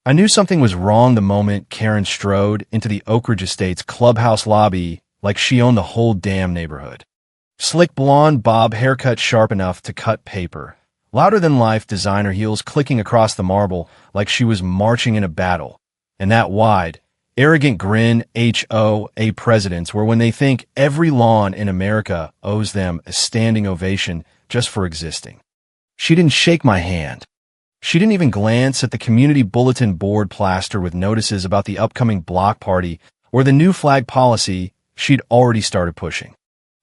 I knew something was wrong the moment Karen strode into the Oak Ridge Estates clubhouse lobby like she owned the whole damn neighborhood. Slick blonde bob haircut sharp enough to cut paper. Louder-than-life designer heels clicking across the marble like she was marching in a battle. And that wide, arrogant grin HOA presidents where when they think every lawn in America owes them a standing ovation just for existing. She didn't shake my hand. She didn't even glance at the community bulletin board plaster with notices about the upcoming block party or the new flag policy she'd already started pushing.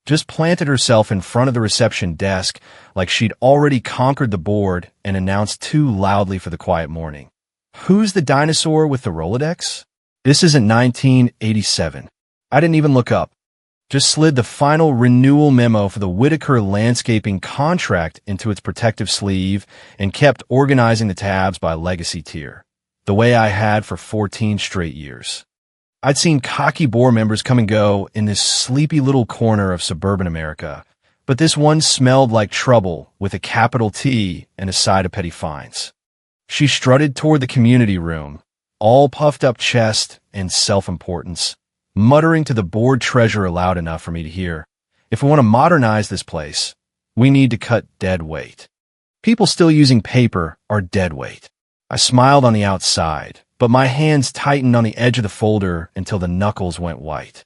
Just planted herself in front of the reception desk like she'd already conquered the board and announced too loudly for the quiet morning. Who's the dinosaur with the Rolodex? This isn't 1987. I didn't even look up. Just slid the final renewal memo for the Whitaker landscaping contract into its protective sleeve and kept organizing the tabs by legacy tier, the way I had for 14 straight years. I'd seen cocky board members come and go in this sleepy little corner of suburban America, but this one smelled like trouble with a capital T and a side of petty fines. She strutted toward the community room, all puffed up chest and self-importance, muttering to the board treasurer loud enough for me to hear, "If we want to modernize this place, we need to cut dead weight. People still using paper are dead weight." I smiled on the outside, but my hands tightened on the edge of the folder until the knuckles went white.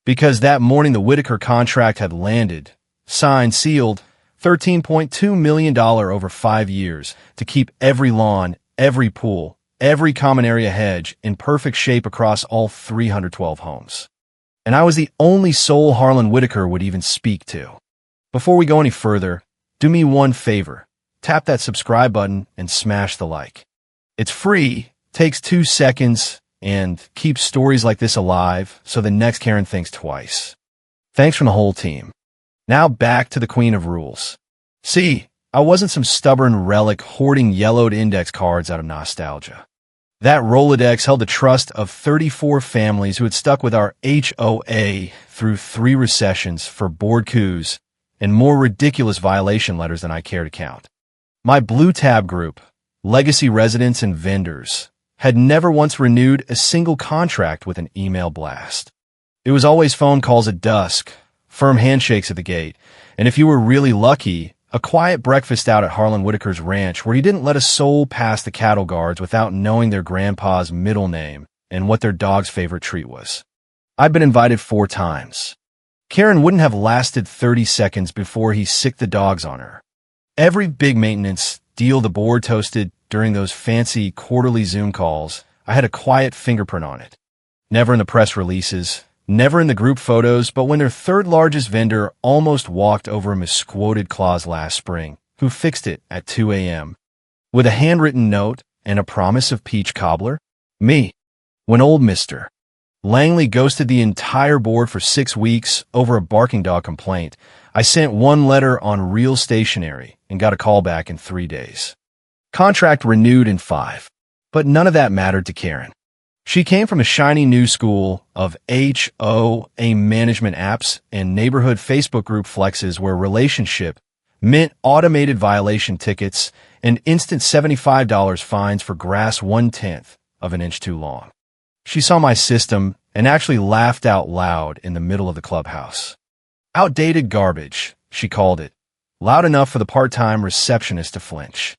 Because that morning the Whitaker contract had landed, signed, sealed, $13.2 million over 5 years to keep every lawn, every pool, every common area hedge in perfect shape across all 312 homes. And I was the only soul Harlan Whitaker would even speak to. Before we go any further, do me one favor. Tap that subscribe button and smash the like. It's free, takes 2 seconds, and keeps stories like this alive so the next Karen thinks twice. Thanks from the whole team. Now back to the Queen of Rules. See, I wasn't some stubborn relic hoarding yellowed index cards out of nostalgia. That Rolodex held the trust of 34 families who had stuck with our HOA through 3 recessions for board coups and more ridiculous violation letters than I care to count. My Blue Tab group, legacy residents and vendors, had never once renewed a single contract with an email blast. It was always phone calls at dusk, firm handshakes at the gate, and if you were really lucky, a quiet breakfast out at Harlan Whitaker's ranch where he didn't let a soul pass the cattle guards without knowing their grandpa's middle name and what their dog's favorite treat was. I'd been invited 4 times. Karen wouldn't have lasted 30 seconds before he sicked the dogs on her. Every big maintenance deal the board toasted during those fancy quarterly Zoom calls, I had a quiet fingerprint on it. Never in the press releases, never in the group photos, but when their 3rd largest vendor almost walked over a misquoted clause last spring, who fixed it at 2 a.m. with a handwritten note and a promise of peach cobbler? Me. When old Mr. Langley ghosted the entire board for 6 weeks over a barking dog complaint, I sent 1 letter on real stationery and got a call back in 3 days. Contract renewed in 5. But none of that mattered to Karen. She came from a shiny new school of HOA management apps and neighborhood Facebook group flexes where relationship meant automated violation tickets and instant $75 fines for grass 1/10 of an inch too long. She saw my system and actually laughed out loud in the middle of the clubhouse. Outdated garbage, she called it, loud enough for the part-time receptionist to flinch.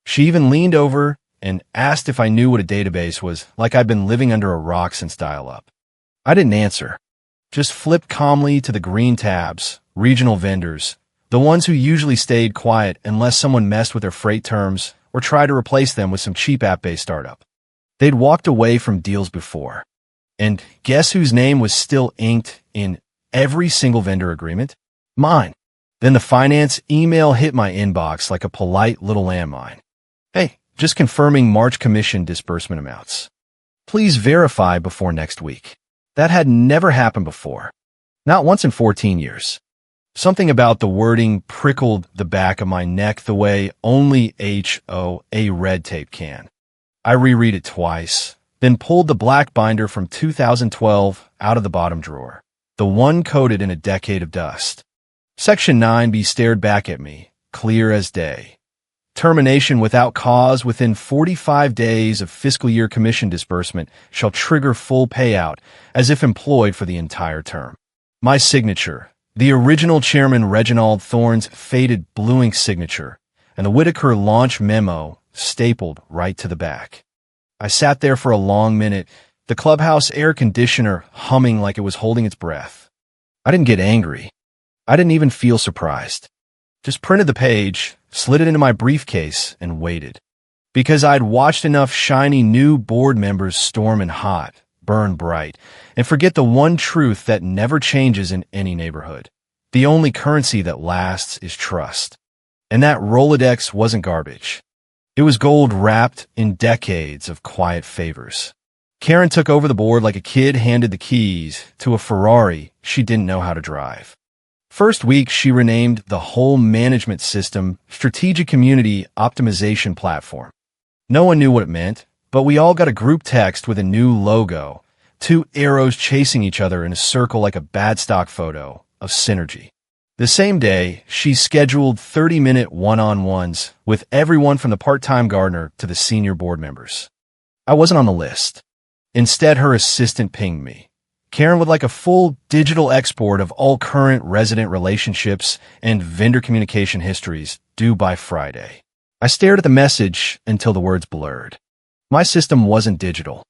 She even leaned over and asked if I knew what a database was, like I'd been living under a rock since dial-up. I didn't answer. Just flipped calmly to the green tabs, regional vendors, the ones who usually stayed quiet unless someone messed with their freight terms or tried to replace them with some cheap app-based startup. They'd walked away from deals before. And guess whose name was still inked in every single vendor agreement? Mine. Then the finance email hit my inbox like a polite little landmine. Hey, just confirming March commission disbursement amounts. Please verify before next week. That had never happened before. Not once in 14 years. Something about the wording prickled the back of my neck the way only HOA red tape can. I reread it twice, then pulled the black binder from 2012 out of the bottom drawer, the one coated in a decade of dust. Section 9B stared back at me, clear as day. Termination without cause within 45 days of fiscal year commission disbursement shall trigger full payout as if employed for the entire term. My signature, the original Chairman Reginald Thorne's faded blue ink signature, and the Whitaker launch memo stapled right to the back. I sat there for a long minute, the clubhouse air conditioner humming like it was holding its breath. I didn't get angry. I didn't even feel surprised. Just printed the page, slid it into my briefcase, and waited. Because I'd watched enough shiny new board members storm in hot, burn bright, and forget the one truth that never changes in any neighborhood. The only currency that lasts is trust. And that Rolodex wasn't garbage. It was gold wrapped in decades of quiet favors. Karen took over the board like a kid handed the keys to a Ferrari she didn't know how to drive. First week, she renamed the whole management system Strategic Community Optimization Platform. No one knew what it meant, but we all got a group text with a new logo, 2 arrows chasing each other in a circle like a bad stock photo of synergy. The same day, she scheduled 30-minute one-on-ones with everyone from the part-time gardener to the senior board members. I wasn't on the list. Instead, her assistant pinged me. Karen would like a full digital export of all current resident relationships and vendor communication histories due by Friday. I stared at the message until the words blurred. My system wasn't digital.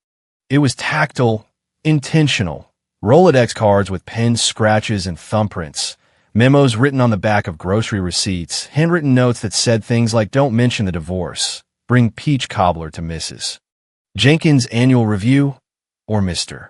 It was tactile, intentional. Rolodex cards with pen scratches and thumbprints, memos written on the back of grocery receipts, handwritten notes that said things like "Don't mention the divorce, bring peach cobbler to Mrs. Jenkins' annual review," or Mr.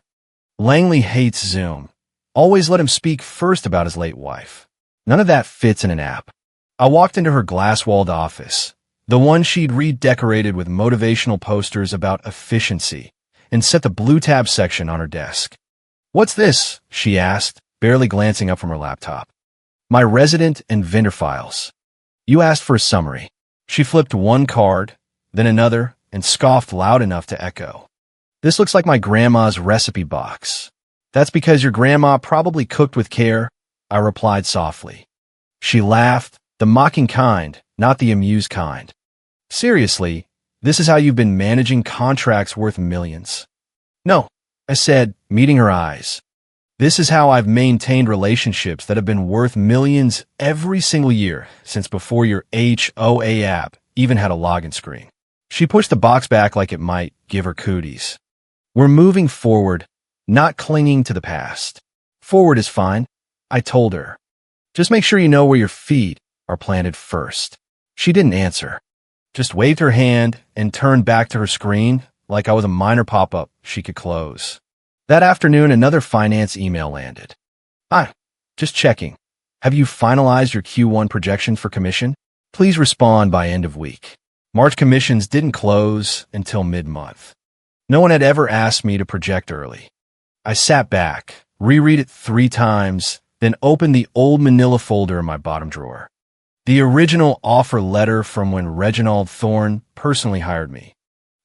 Langley hates Zoom. Always let him speak first about his late wife. None of that fits in an app. I walked into her glass-walled office, the one she'd redecorated with motivational posters about efficiency, and set the blue tab section on her desk. "What's this?" she asked, barely glancing up from her laptop. "My resident and vendor files. You asked for a summary." She flipped one card, then another, and scoffed loud enough to echo. "This looks like my grandma's recipe box." "That's because your grandma probably cooked with care," I replied softly. She laughed, the mocking kind, not the amused kind. "Seriously, this is how you've been managing contracts worth millions?" "No," I said, meeting her eyes. "This is how I've maintained relationships that have been worth millions every single year since before your HOA app even had a login screen." She pushed the box back like it might give her cooties. "We're moving forward, not clinging to the past." "Forward is fine," I told her. "Just make sure you know where your feet are planted first." She didn't answer, just waved her hand and turned back to her screen like I was a minor pop-up she could close. That afternoon, another finance email landed. "Hi, just checking. Have you finalized your Q1 projection for commission? Please respond by end of week." March commissions didn't close until mid-month. No one had ever asked me to project early. I sat back, reread it 3 times, then opened the old manila folder in my bottom drawer. The original offer letter from when Reginald Thorne personally hired me.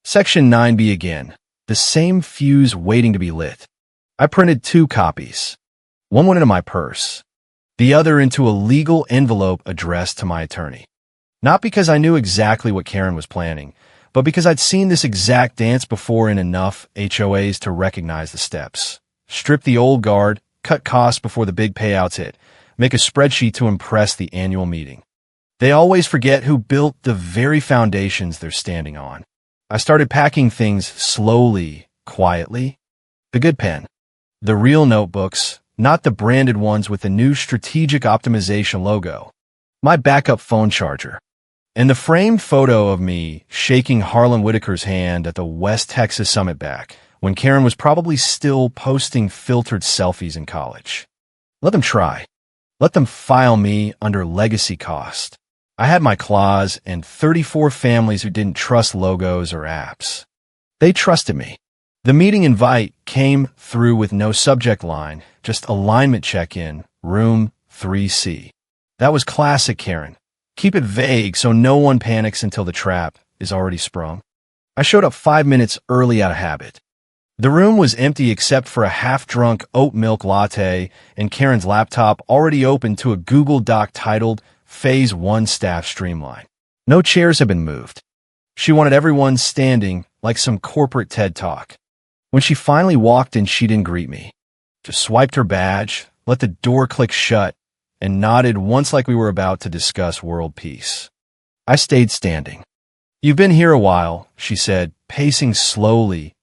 Section 9B again, the same fuse waiting to be lit. I printed 2 copies. One went into my purse, the other into a legal envelope addressed to my attorney. Not because I knew exactly what Karen was planning, but because I'd seen this exact dance before in enough HOAs to recognize the steps. Strip the old guard, cut costs before the big payouts hit, make a spreadsheet to impress the annual meeting. They always forget who built the very foundations they're standing on. I started packing things slowly, quietly. The good pen. The real notebooks, not the branded ones with the new strategic optimization logo. My backup phone charger. And the framed photo of me shaking Harlan Whitaker's hand at the West Texas Summit back when Karen was probably still posting filtered selfies in college. Let them try. Let them file me under legacy cost. I had my claws and 34 families who didn't trust logos or apps. They trusted me. The meeting invite came through with no subject line, just alignment check-in, room 3C. That was classic Karen. Keep it vague so no one panics until the trap is already sprung. I showed up 5 minutes early out of habit. The room was empty except for a half-drunk oat milk latte and Karen's laptop already open to a Google Doc titled Phase 1 Staff Streamline. No chairs had been moved. She wanted everyone standing like some corporate TED Talk. When she finally walked in, she didn't greet me. Just swiped her badge, let the door click shut, and nodded once like we were about to discuss world peace. I stayed standing. "You've been here a while," she said, pacing slowly,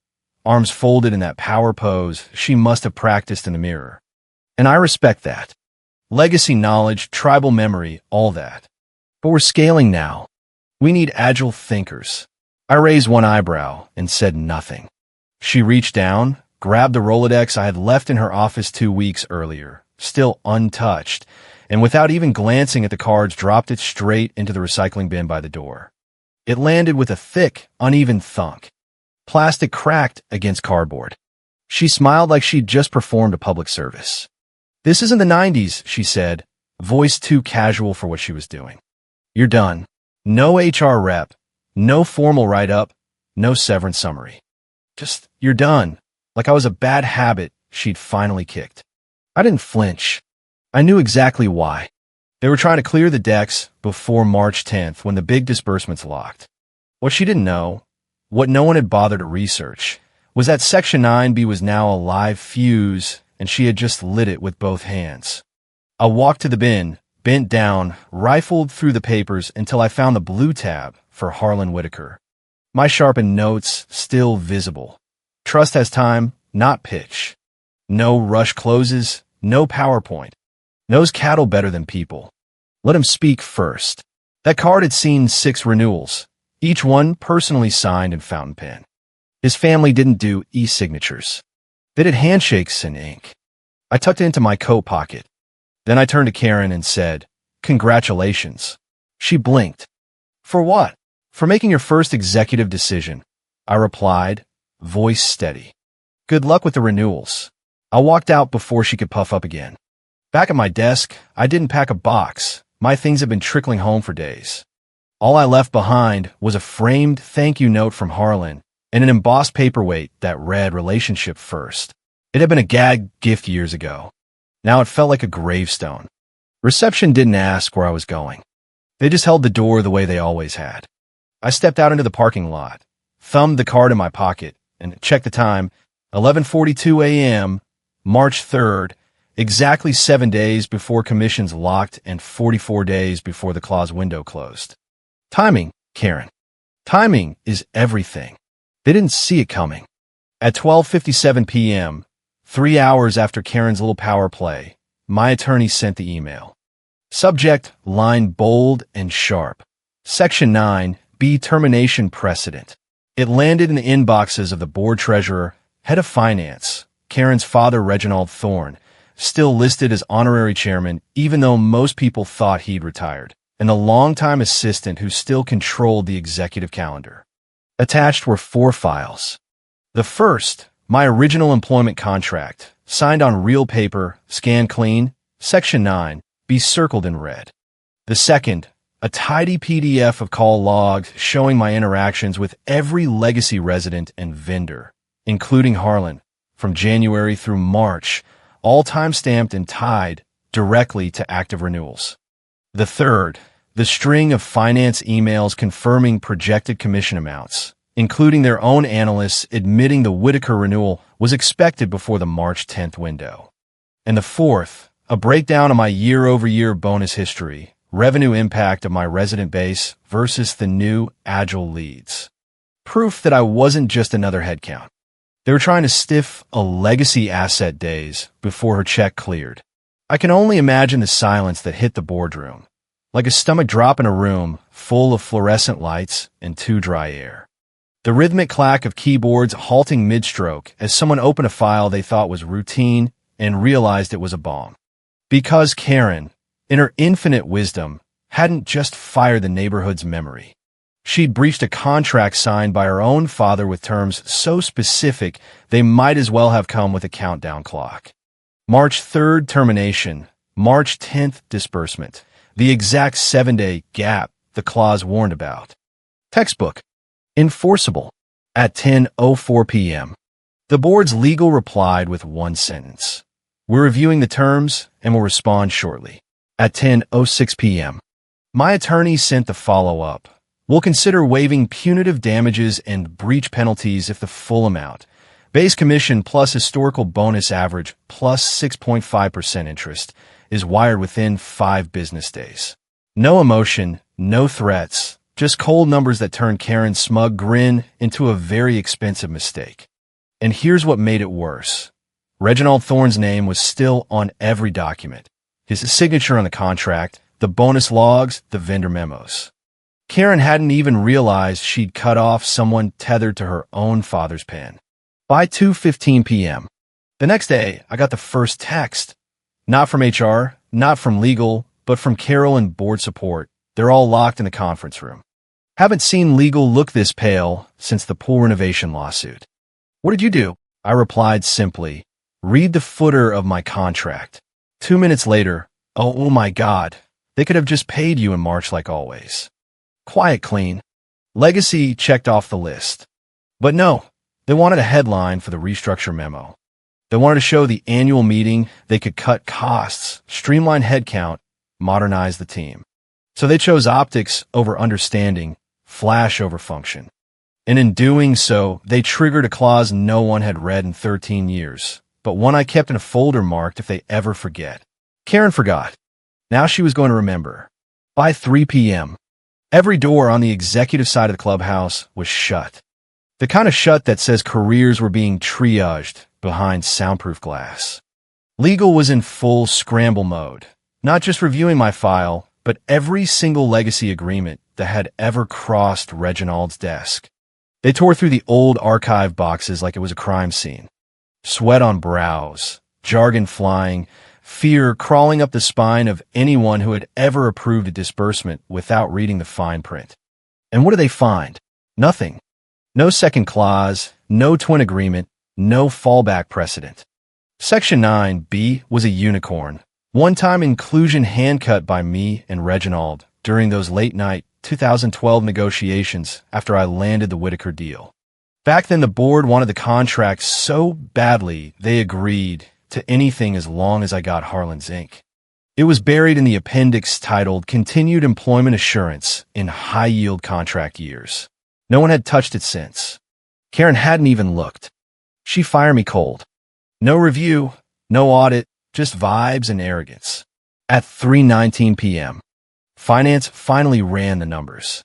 arms folded in that power pose she must have practiced in the mirror. "And I respect that. Legacy knowledge, tribal memory, all that. But we're scaling now. We need agile thinkers." I raised one eyebrow and said nothing. She reached down, grabbed the Rolodex I had left in her office 2 weeks earlier, still untouched, and without even glancing at the cards, dropped it straight into the recycling bin by the door. It landed with a thick, uneven thunk. Plastic cracked against cardboard. She smiled like she'd just performed a public service. "This isn't the 90s, she said, voice too casual for what she was doing. "You're done. No HR rep, no formal write-up, no severance summary. Just, you're done." Like I was a bad habit she'd finally kicked. I didn't flinch. I knew exactly why. They were trying to clear the decks before March 10th when the big disbursements locked. What she didn't know, what no one had bothered to research, was that Section 9B was now a live fuse, and she had just lit it with both hands. I walked to the bin, bent down, rifled through the papers until I found the blue tab for Harlan Whitaker. My sharpened notes still visible. Trust has time, not pitch. No rush closes, no PowerPoint. Knows cattle better than people. Let him speak first. That card had seen 6 renewals, each one personally signed in fountain pen. His family didn't do e-signatures. They did handshakes and ink. I tucked it into my coat pocket. Then I turned to Karen and said, "Congratulations." She blinked. "For what?" "For making your first executive decision," I replied, voice steady. "Good luck with the renewals." I walked out before she could puff up again. Back at my desk, I didn't pack a box. My things had been trickling home for days. All I left behind was a framed thank you note from Harlan and an embossed paperweight that read "Relationship First." It had been a gag gift years ago. Now it felt like a gravestone. Reception didn't ask where I was going. They just held the door the way they always had. I stepped out into the parking lot, thumbed the card in my pocket, and checked the time, 11:42 a.m., March 3rd, exactly 7 days before commissions locked and 44 days before the clause window closed. Timing, Karen. Timing is everything. They didn't see it coming. At 12:57 p.m., 3 hours after Karen's little power play, my attorney sent the email. Subject, line bold and sharp. Section 9B, termination precedent. It landed in the inboxes of the board treasurer, head of finance, Karen's father, Reginald Thorne, still listed as honorary chairman even though most people thought he'd retired, and the longtime assistant who still controlled the executive calendar. Attached were 4 files. The first, my original employment contract, signed on real paper, scanned clean, Section 9B circled in red. The second, a tidy PDF of call logs showing my interactions with every legacy resident and vendor, including Harlan, from January through March, all time-stamped and tied directly to active renewals. The third, the string of finance emails confirming projected commission amounts, including their own analysts admitting the Whitaker renewal was expected before the March 10th window. And the fourth, a breakdown of my year-over-year bonus history, revenue impact of my resident base versus the new agile leads. Proof that I wasn't just another headcount. They were trying to stiff a legacy asset days before her check cleared. I can only imagine the silence that hit the boardroom, like a stomach drop in a room full of fluorescent lights and too dry air. The rhythmic clack of keyboards halting mid-stroke as someone opened a file they thought was routine and realized it was a bomb. Because Karen, in her infinite wisdom, hadn't just fired the neighborhood's memory. She'd breached a contract signed by her own father with terms so specific they might as well have come with a countdown clock. March 3rd termination, March 10th disbursement, the exact 7-day gap the clause warned about. Textbook. Enforceable. At 10:04 p.m. The board's legal replied with one sentence. "We're reviewing the terms and will respond shortly." At 10:06 p.m. My attorney sent the follow-up. We'll consider waiving punitive damages and breach penalties if the full amount, base commission plus historical bonus average plus 6.5% interest, is wired within 5 business days. No emotion, no threats, just cold numbers that turned Karen's smug grin into a very expensive mistake. And here's what made it worse. Reginald Thorne's name was still on every document. His signature on the contract, the bonus logs, the vendor memos. Karen hadn't even realized she'd cut off someone tethered to her own father's pen. By 2:15 p.m. the next day, I got the first text. Not from HR, not from legal, but from Carol and board support. They're all locked in the conference room. Haven't seen legal look this pale since the pool renovation lawsuit. What did you do? I replied simply, read the footer of my contract. 2 minutes later, oh my God, they could have just paid you in March like always. Quiet clean. Legacy checked off the list. But no, they wanted a headline for the restructure memo. They wanted to show the annual meeting they could cut costs, streamline headcount, modernize the team. So they chose optics over understanding, flash over function. And in doing so, they triggered a clause no one had read in 13 years, but one I kept in a folder marked if they ever forget. Karen forgot. Now she was going to remember. By 3 p.m., every door on the executive side of the clubhouse was shut. The kind of shut that says careers were being triaged behind soundproof glass. Legal was in full scramble mode, not just reviewing my file, but every single legacy agreement that had ever crossed Reginald's desk. They tore through the old archive boxes like it was a crime scene. Sweat on brows, jargon flying, fear crawling up the spine of anyone who had ever approved a disbursement without reading the fine print. And what do they find? Nothing. No second clause, no twin agreement, no fallback precedent. Section 9B was a unicorn. One-time inclusion hand-cut by me and Reginald during those late-night 2012 negotiations after I landed the Whitaker deal. Back then, the board wanted the contract so badly they agreed to anything as long as I got Harlan's ink. It was buried in the appendix titled Continued Employment Assurance in High-Yield Contract Years. No one had touched it since. Karen hadn't even looked. She fired me cold. No review, no audit, just vibes and arrogance. At 3:19 p.m., finance finally ran the numbers.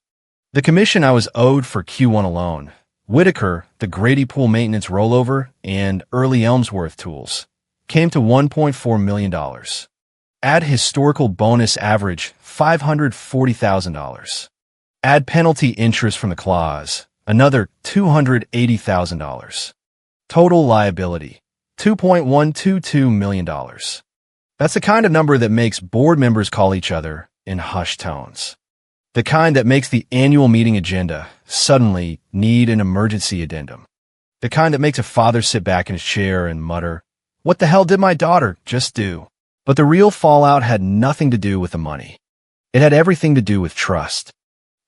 The commission I was owed for Q1 alone, Whitaker, the Grady Pool maintenance rollover, and early Elmsworth tools, came to $1.4 million. Add historical bonus average, $540,000. Add penalty interest from the clause, another $280,000. Total liability, $2.122 million. That's the kind of number that makes board members call each other in hushed tones. The kind that makes the annual meeting agenda suddenly need an emergency addendum. The kind that makes a father sit back in his chair and mutter, "What the hell did my daughter just do?" But the real fallout had nothing to do with the money. It had everything to do with trust.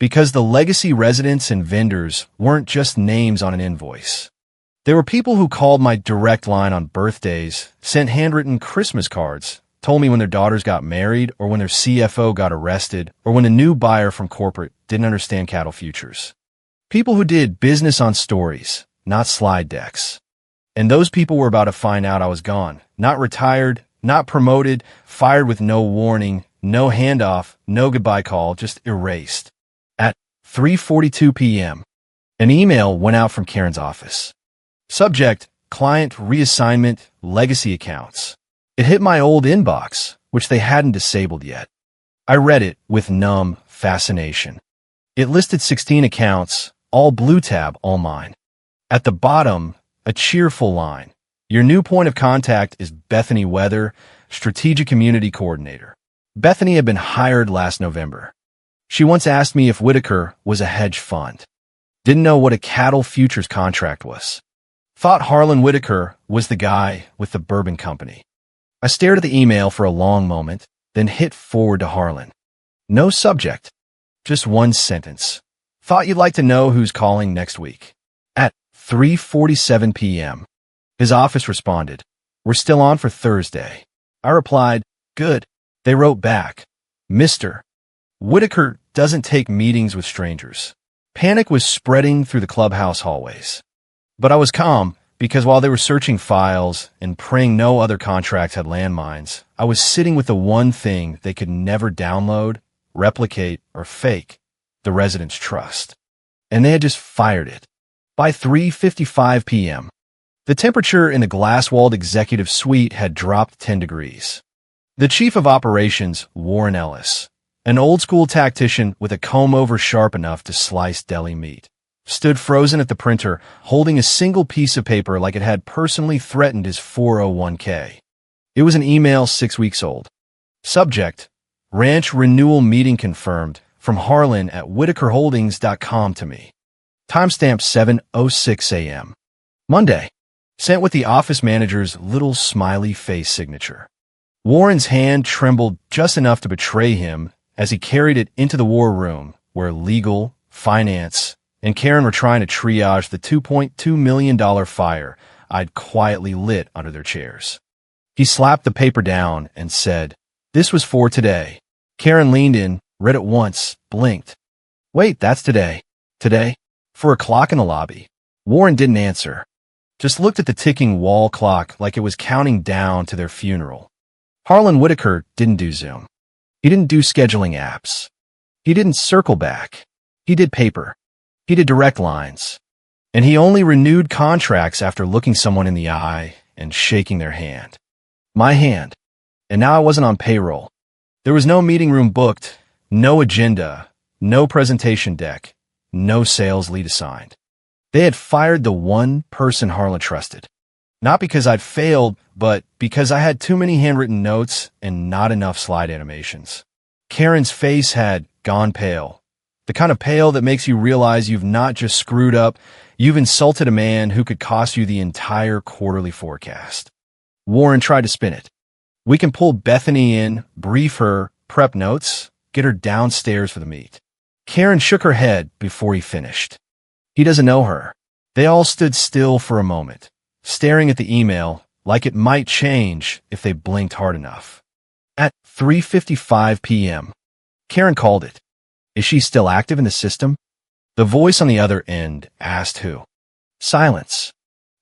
Because the legacy residents and vendors weren't just names on an invoice. There were people who called my direct line on birthdays, sent handwritten Christmas cards, told me when their daughters got married or when their CFO got arrested or when a new buyer from corporate didn't understand cattle futures. People who did business on stories, not slide decks. And those people were about to find out I was gone, not retired, not promoted, fired with no warning, no handoff, no goodbye call, just erased. At 3:42 p.m., an email went out from Karen's office. Subject, client reassignment, legacy accounts. It hit my old inbox, which they hadn't disabled yet. I read it with numb fascination. It listed 16 accounts, all blue tab, all mine. At the bottom, a cheerful line. Your new point of contact is Bethany Weather, Strategic Community Coordinator. Bethany had been hired last November. She once asked me if Whitaker was a hedge fund. Didn't know what a cattle futures contract was. Thought Harlan Whitaker was the guy with the bourbon company. I stared at the email for a long moment, then hit forward to Harlan. No subject, just one sentence. Thought you'd like to know who's calling next week. At 3:47 p.m., his office responded, "We're still on for Thursday." I replied, "Good." They wrote back, "Mr. Whitaker doesn't take meetings with strangers. Panic was spreading through the clubhouse hallways. But I was calm because while they were searching files and praying no other contracts had landmines, I was sitting with the one thing they could never download, replicate, or fake, the residents' trust. And they had just fired it. By 3:55 p.m., the temperature in the glass-walled executive suite had dropped 10 degrees. The chief of operations, Warren Ellis, an old-school tactician with a comb-over sharp enough to slice deli meat, stood frozen at the printer, holding a single piece of paper like it had personally threatened his 401k. It was an email 6 weeks old. Subject: Ranch Renewal Meeting Confirmed from Harlan at whitakerholdings.com to me. Timestamp 7:06 a.m. Monday. Sent with the office manager's little smiley face signature. Warren's hand trembled just enough to betray him as he carried it into the war room where legal, finance, and Karen were trying to triage the $2.2 million fire I'd quietly lit under their chairs. He slapped the paper down and said, "This was for today." Karen leaned in, read it once, blinked. "Wait, that's today." Today? For a clock in the lobby. Warren didn't answer. Just looked at the ticking wall clock like it was counting down to their funeral. Harlan Whitaker didn't do Zoom. He didn't do scheduling apps. He didn't circle back. He did paper. He did direct lines. And he only renewed contracts after looking someone in the eye and shaking their hand. My hand. And now I wasn't on payroll. There was no meeting room booked, no agenda, no presentation deck, no sales lead assigned. They had fired the one person Harlan trusted. Not because I'd failed, but because I had too many handwritten notes and not enough slide animations. Karen's face had gone pale. The kind of pale that makes you realize you've not just screwed up, you've insulted a man who could cost you the entire quarterly forecast. Warren tried to spin it. We can pull Bethany in, brief her, prep notes, get her downstairs for the meet. Karen shook her head before he finished. He doesn't know her. They all stood still for a moment, staring at the email like it might change if they blinked hard enough. At 3:55 p.m., Karen called it. Is she still active in the system? The voice on the other end asked who. Silence.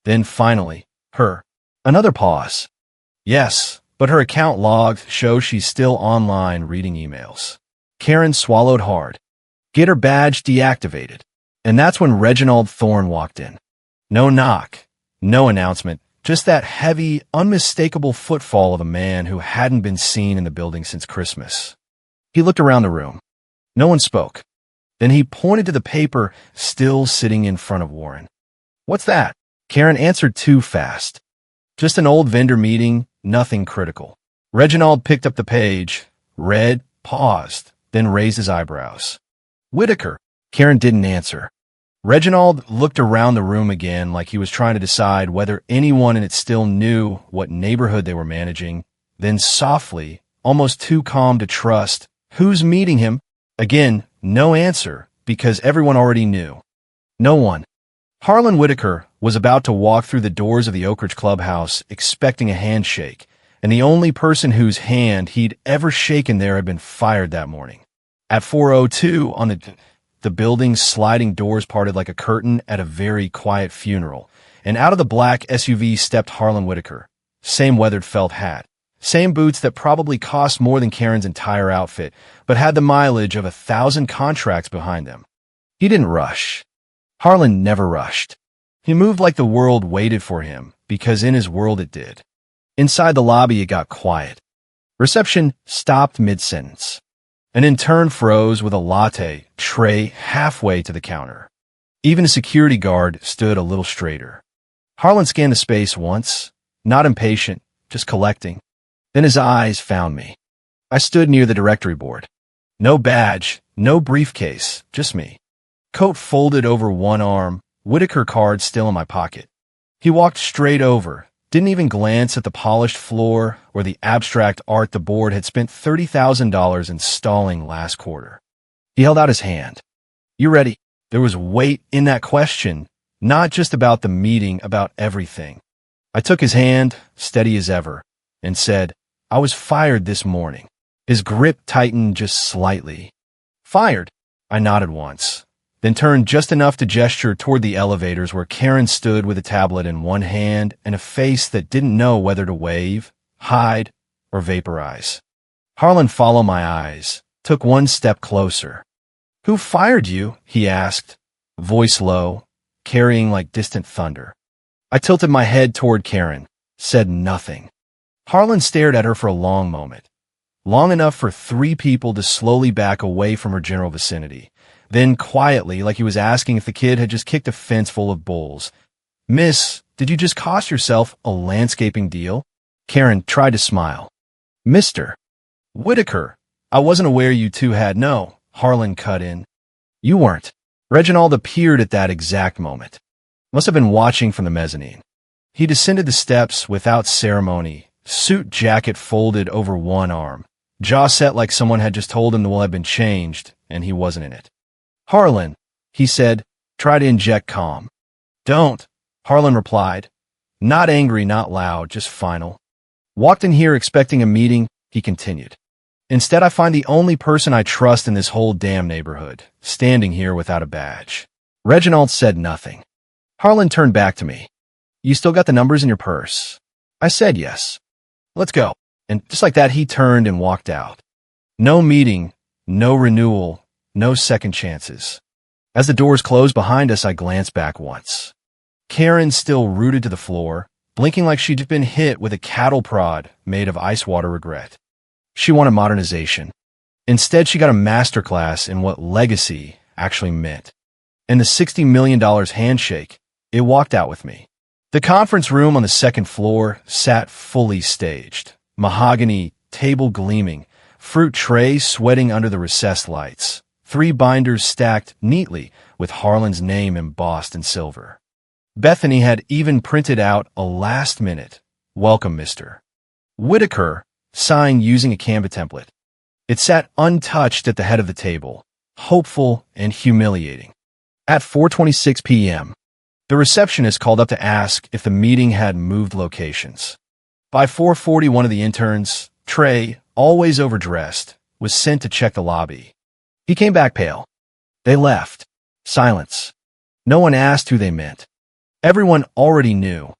Then finally, her. Another pause. Yes, but her account logged shows she's still online reading emails. Karen swallowed hard. Get her badge deactivated. And that's when Reginald Thorne walked in. No knock, no announcement, just that heavy, unmistakable footfall of a man who hadn't been seen in the building since Christmas. He looked around the room. No one spoke. Then he pointed to the paper still sitting in front of Warren. What's that? Karen answered too fast. Just an old vendor meeting, nothing critical. Reginald picked up the page, read, paused, then raised his eyebrows. Whitaker. Karen didn't answer. Reginald looked around the room again like he was trying to decide whether anyone in it still knew what neighborhood they were managing, then softly, almost too calm to trust, who's meeting him? Again, no answer, because everyone already knew. No one. Harlan Whitaker was about to walk through the doors of the Oak Ridge Clubhouse expecting a handshake, and the only person whose hand he'd ever shaken there had been fired that morning. At 4:02 on the building's sliding doors parted like a curtain at a very quiet funeral, and out of the black SUV stepped Harlan Whitaker. Same weathered felt hat. Same boots that probably cost more than Karen's entire outfit, but had the mileage of 1,000 contracts behind them. He didn't rush. Harlan never rushed. He moved like the world waited for him, because in his world it did. Inside the lobby it got quiet. Reception stopped mid-sentence. An intern froze with a latte tray halfway to the counter. Even a security guard stood a little straighter. Harlan scanned the space once, not impatient, just collecting. Then his eyes found me. I stood near the directory board. No badge, no briefcase, just me. Coat folded over one arm, Whitaker card still in my pocket. He walked straight over, didn't even glance at the polished floor or the abstract art the board had spent $30,000 installing last quarter. He held out his hand. You ready? There was weight in that question, not just about the meeting, about everything. I took his hand, steady as ever, and said, I was fired this morning. His grip tightened just slightly. Fired. I nodded once, then turned just enough to gesture toward the elevators where Karen stood with a tablet in one hand and a face that didn't know whether to wave, hide, or vaporize. Harlan followed my eyes, took one step closer. "Who fired you?" he asked, voice low, carrying like distant thunder. I tilted my head toward Karen, said nothing. Harlan stared at her for a long moment, long enough for 3 people to slowly back away from her general vicinity. Then quietly, like he was asking if the kid had just kicked a fence full of bulls. "Miss, did you just cost yourself a landscaping deal?" Karen tried to smile. "Mr. Whitaker, I wasn't aware you two had." "No," Harlan cut in. "You weren't." Reginald appeared at that exact moment. Must have been watching from the mezzanine. He descended the steps without ceremony, suit jacket folded over one arm, jaw set like someone had just told him the will had been changed, and he wasn't in it. "Harlan," he said, try to inject calm. "Don't," Harlan replied. Not angry, not loud, just final. "Walked in here expecting a meeting," he continued. "Instead, I find the only person I trust in this whole damn neighborhood, standing here without a badge." Reginald said nothing. Harlan turned back to me. "You still got the numbers in your purse?" I said yes. "Let's go." And just like that, he turned and walked out. No meeting, no renewal, no second chances. As the doors closed behind us, I glanced back once. Karen still rooted to the floor, blinking like she'd been hit with a cattle prod made of ice water regret. She wanted modernization. Instead, she got a masterclass in what legacy actually meant. And the $60 million handshake, it walked out with me. The conference room on the second floor sat fully staged. Mahogany, table gleaming, fruit tray sweating under the recessed lights. 3 binders stacked neatly with Harlan's name embossed in silver. Bethany had even printed out a last-minute, "Welcome, Mr. Whitaker," sign using a Canva template. It sat untouched at the head of the table, hopeful and humiliating. At 4:26 p.m., the receptionist called up to ask if the meeting had moved locations. By 4:40, one of the interns, Trey, always overdressed, was sent to check the lobby. He came back pale. They left. Silence. No one asked who they meant. Everyone already knew.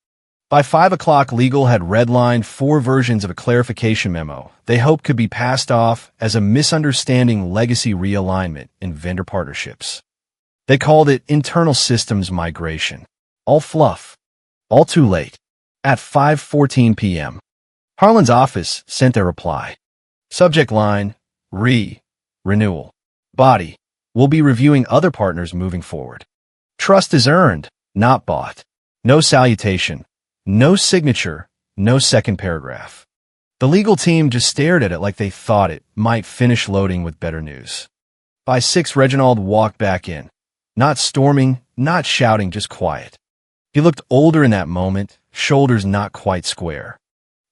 By 5 o'clock, legal had redlined 4 versions of a clarification memo they hoped could be passed off as a misunderstanding legacy realignment in vendor partnerships. They called it internal systems migration. All fluff. All too late. At 5:14 p.m., Harlan's office sent their reply. Subject line, renewal. Body, we'll be reviewing other partners moving forward. Trust is earned, not bought. No salutation, no signature, no second paragraph. The legal team just stared at it like they thought it might finish loading with better news. By 6, Reginald walked back in. Not storming, not shouting, just quiet. He looked older in that moment, shoulders not quite square.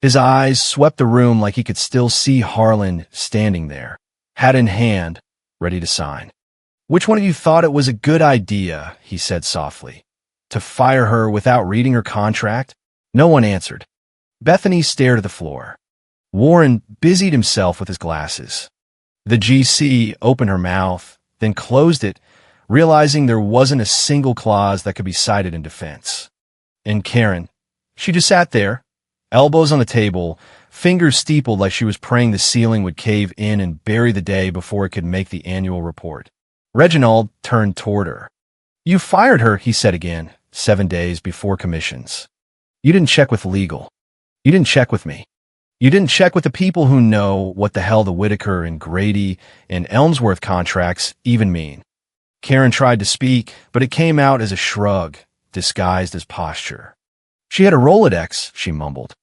His eyes swept the room like he could still see Harlan standing there, hat in hand, ready to sign. "Which one of you thought it was a good idea," he said softly, "to fire her without reading her contract?" No one answered. Bethany stared at the floor. Warren busied himself with his glasses. The GC opened her mouth, then closed it, realizing there wasn't a single clause that could be cited in defense. And Karen, she just sat there, elbows on the table, fingers steepled like she was praying the ceiling would cave in and bury the day before it could make the annual report. Reginald turned toward her. "You fired her," he said again, 7 days before commissions. "You didn't check with legal. You didn't check with me. You didn't check with the people who know what the hell the Whitaker and Grady and Elmsworth contracts even mean." Karen tried to speak, but it came out as a shrug, disguised as posture. "She had a Rolodex," she mumbled.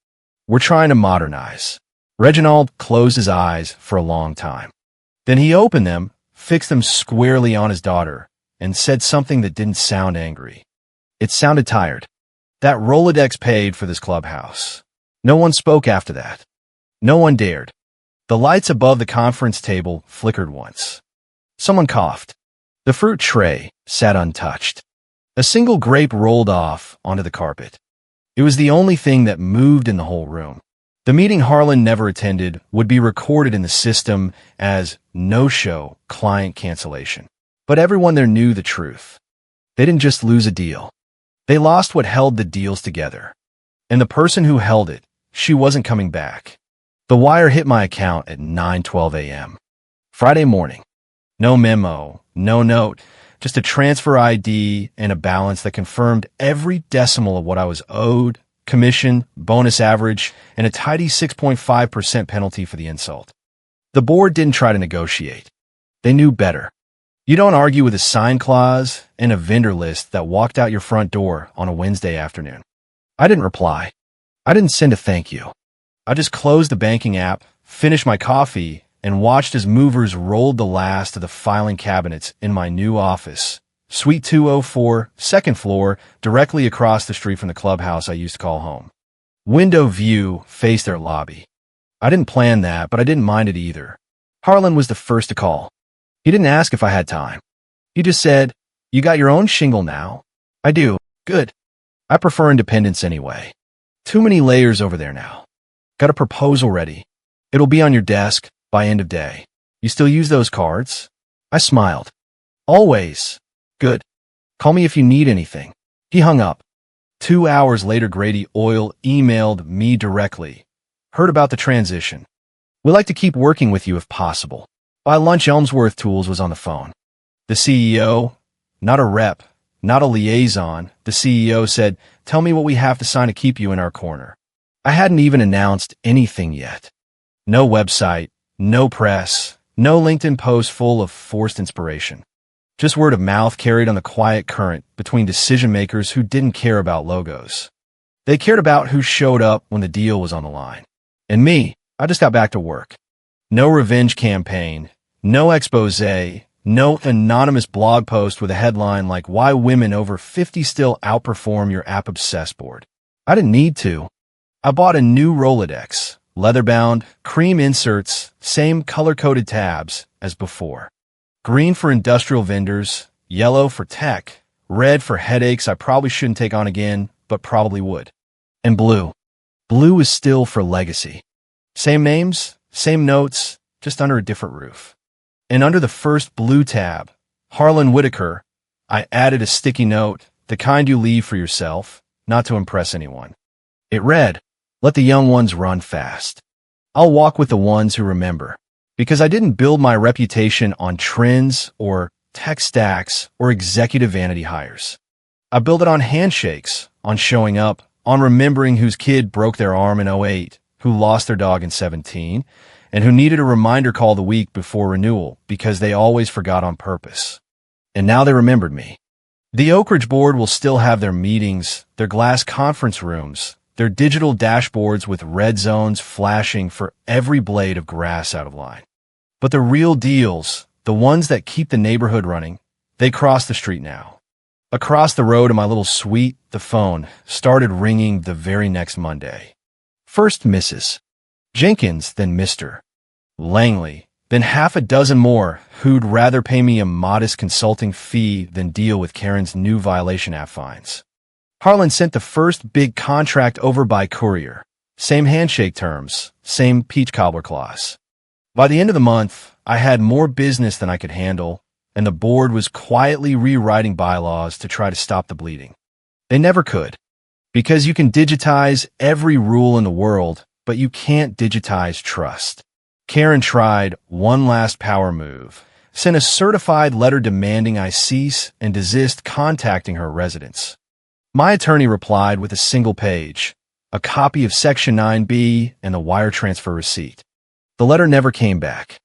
"We're trying to modernize." Reginald closed his eyes for a long time. Then he opened them, fixed them squarely on his daughter, and said something that didn't sound angry. It sounded tired. That Rolodex paid for this clubhouse. No one spoke after that. No one dared. The lights above the conference table flickered once. Someone coughed. The fruit tray sat untouched. A single grape rolled off onto the carpet. It was the only thing that moved in the whole room. The meeting Harlan never attended would be recorded in the system as no-show client cancellation. But everyone there knew the truth. They didn't just lose a deal. They lost what held the deals together. And the person who held it, she wasn't coming back. The wire hit my account at 9:12 a.m. Friday morning. No memo, no note, just a transfer ID and a balance that confirmed every decimal of what I was owed, commission, bonus average, and a tidy 6.5% penalty for the insult. The board didn't try to negotiate. They knew better. You don't argue with a sign clause and a vendor list that walked out your front door on a Wednesday afternoon. I didn't reply. I didn't send a thank you. I just closed the banking app, finished my coffee, and watched as movers rolled the last of the filing cabinets in my new office, Suite 204, second floor, directly across the street from the clubhouse I used to call home. Window view faced their lobby. I didn't plan that, but I didn't mind it either. Harlan was the first to call. He didn't ask if I had time. He just said, "You got your own shingle now?" "I do." "Good. I prefer independence anyway. Too many layers over there now. Got a proposal ready. It'll be on your desk by end of day. You still use those cards?" I smiled. "Always." "Good. Call me if you need anything." He hung up. 2 hours later, Grady Oil emailed me directly. "Heard about the transition. We'd like to keep working with you if possible." By lunch, Elmsworth Tools was on the phone. The CEO, not a rep, not a liaison, the CEO said, "Tell me what we have to sign to keep you in our corner." I hadn't even announced anything yet. No website, no press, no LinkedIn post full of forced inspiration. Just word of mouth carried on the quiet current between decision makers who didn't care about logos. They cared about who showed up when the deal was on the line. And me, I just got back to work. No revenge campaign, no expose, no anonymous blog post with a headline like "Why Women Over 50 Still Outperform Your App Obsessed Board." I didn't need to. I bought a new Rolodex, leather-bound, cream inserts, same color-coded tabs as before. Green for industrial vendors, yellow for tech, red for headaches I probably shouldn't take on again, but probably would. And blue. Blue is still for legacy. Same names, same notes, just under a different roof. And under the first blue tab, Harlan Whitaker, I added a sticky note, the kind you leave for yourself, not to impress anyone. It read, "Let the young ones run fast. I'll walk with the ones who remember." Because I didn't build my reputation on trends or tech stacks or executive vanity hires. I built it on handshakes, on showing up, on remembering whose kid broke their arm in '08, who lost their dog in '17, and who needed a reminder call the week before renewal because they always forgot on purpose. And now they remembered me. The Oak Ridge board will still have their meetings, their glass conference rooms, their digital dashboards with red zones flashing for every blade of grass out of line. But the real deals, the ones that keep the neighborhood running, they cross the street now. Across the road in my little suite, the phone started ringing the very next Monday. First Mrs. Jenkins, then Mr. Langley, then half a dozen more who'd rather pay me a modest consulting fee than deal with Karen's new violation app fines. Harlan sent the first big contract over by courier. Same handshake terms, same peach cobbler clause. By the end of the month, I had more business than I could handle, and the board was quietly rewriting bylaws to try to stop the bleeding. They never could, because you can digitize every rule in the world, but you can't digitize trust. Karen tried one last power move, sent a certified letter demanding I cease and desist contacting her residents. My attorney replied with a single page, a copy of Section 9B and the wire transfer receipt. The letter never came back.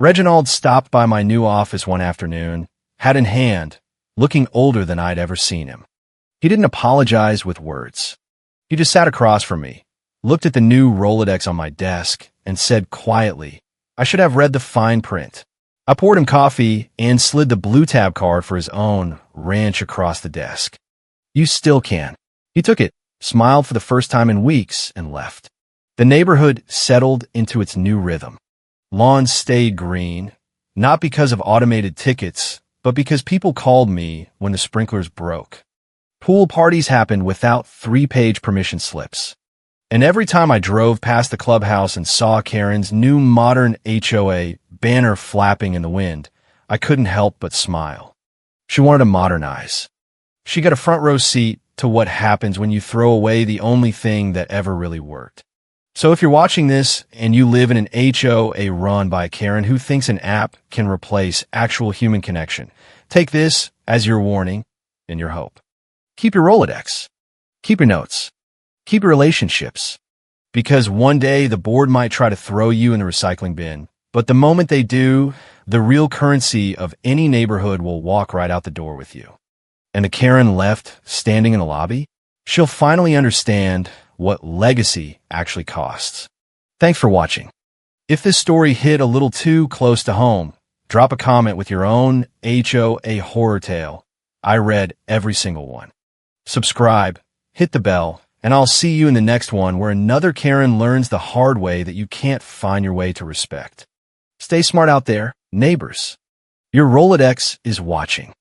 Reginald stopped by my new office one afternoon, hat in hand, looking older than I'd ever seen him. He didn't apologize with words. He just sat across from me, looked at the new Rolodex on my desk, and said quietly, "I should have read the fine print." I poured him coffee and slid the blue tab card for his own ranch across the desk. "You still can." He took it, smiled for the first time in weeks, and left. The neighborhood settled into its new rhythm. Lawns stayed green, not because of automated tickets, but because people called me when the sprinklers broke. Pool parties happened without 3-page permission slips. And every time I drove past the clubhouse and saw Karen's new modern HOA banner flapping in the wind, I couldn't help but smile. She wanted to modernize. She got a front row seat to what happens when you throw away the only thing that ever really worked. So if you're watching this and you live in an HOA run by Karen who thinks an app can replace actual human connection, take this as your warning and your hope. Keep your Rolodex. Keep your notes. Keep your relationships. Because one day the board might try to throw you in the recycling bin, but the moment they do, the real currency of any neighborhood will walk right out the door with you. And the Karen left standing in the lobby, she'll finally understand what legacy actually costs. Thanks for watching. If this story hit a little too close to home, drop a comment with your own HOA horror tale. I read every single one. Subscribe, hit the bell, and I'll see you in the next one where another Karen learns the hard way that you can't find your way to respect. Stay smart out there, neighbors. Your Rolodex is watching.